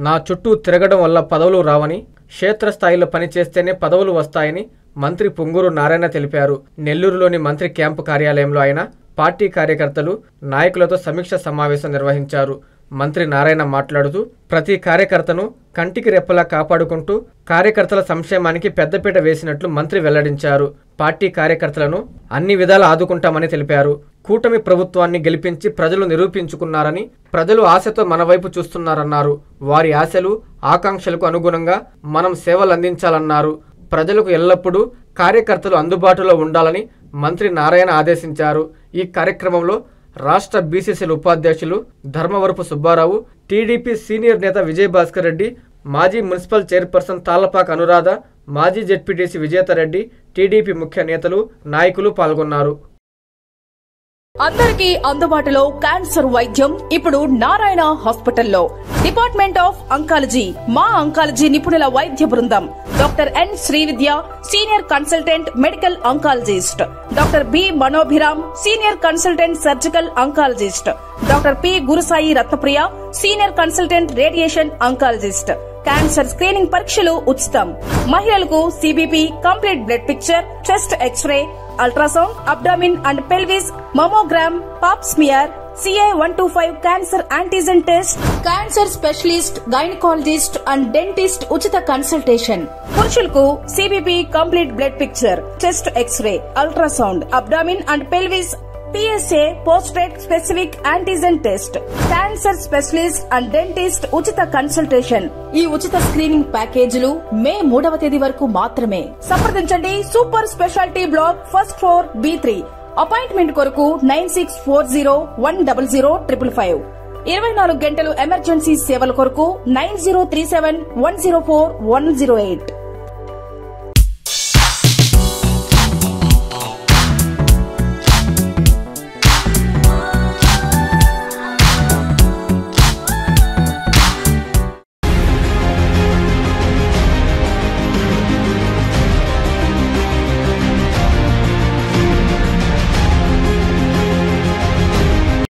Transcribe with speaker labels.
Speaker 1: నా చుట్టూ తిరగడం వల్ల పదవులు రావని, క్షేత్రస్థాయిలో పనిచేస్తేనే పదవులు వస్తాయని మంత్రి పొంగూరు నారాయణ తెలిపారు. నెల్లూరులోని మంత్రి క్యాంపు కార్యాలయంలో ఆయన పార్టీ కార్యకర్తలు, నాయకులతో సమీక్ష సమావేశం నిర్వహించారు. మంత్రి నారాయణ మాట్లాడుతూ ప్రతి కార్యకర్తను కంటికి రెప్పలా కాపాడుకుంటూ కార్యకర్తల సంక్షేమానికి పెద్దపీట వేసినట్లు మంత్రి వెల్లడించారు. పార్టీ కార్యకర్తలను అన్ని విధాలా ఆదుకుంటామని తెలిపారు. కూటమి ప్రభుత్వాన్ని గెలిపించి ప్రజలు నిరూపించుకున్నారని, ప్రజలు ఆశతో మన వైపు చూస్తున్నారన్నారు. వారి ఆశలు, ఆకాంక్షలకు అనుగుణంగా మనం సేవలు అందించాలన్నారు. ప్రజలకు ఎల్లప్పుడూ కార్యకర్తలు అందుబాటులో ఉండాలని మంత్రి నారాయణ ఆదేశించారు. ఈ కార్యక్రమంలో రాష్ట్ర బీసీసీల ఉపాధ్యక్షులు ధర్మవరపు సుబ్బారావు, టీడీపీ సీనియర్ నేత విజయభాస్కర్ రెడ్డి, మాజీ మున్సిపల్ చైర్పర్సన్ తాళ్లపాక అనురాధ, మాజీ జెడ్పీటీసీ విజేతారెడ్డి, టీడీపీ ముఖ్య నేతలు, నాయకులు పాల్గొన్నారు.
Speaker 2: అందరికీ అందుబాటులో క్యాన్సర్ వైద్యం ఇప్పుడు నారాయణ హాస్పిటల్లో. డిపార్ట్మెంట్ ఆఫ్ అంకాలజీ, మా అంకాలజీ నిపుణుల వైద్య బృందం. Doctor N Srividya, senior consultant medical oncologist. Doctor B Manobhiram, senior consultant surgical oncologist. Doctor P Gurusai Ratnapriya, senior consultant radiation oncologist. Cancer screening పరీక్షలు ఉచితం. మహిళలకు CBP, complete blood picture, chest X-ray, ultrasound, abdomen and pelvis, mammogram, pap smear, CA-125 cancer antigen test, cancer specialist, gynaecologist and dentist ఉచిత consultation. పురుషులకు CBP, complete blood picture, chest X-ray, ultrasound, abdomen and pelvis, PSA పోస్ట్రేట్ specific antigen test, cancer specialist and dentist ఉచిత consultation. ఈ ఉచిత screening ప్యాకేజీలు మే 3వ తేదీ వరకు మాత్రమే. సంప్రదించండి. Super speciality block, first floor, B3. Appointment కొరకు 9640100555. 24 గంటలు ఎమర్జెన్సీ సేవల కొరకు 9037104108.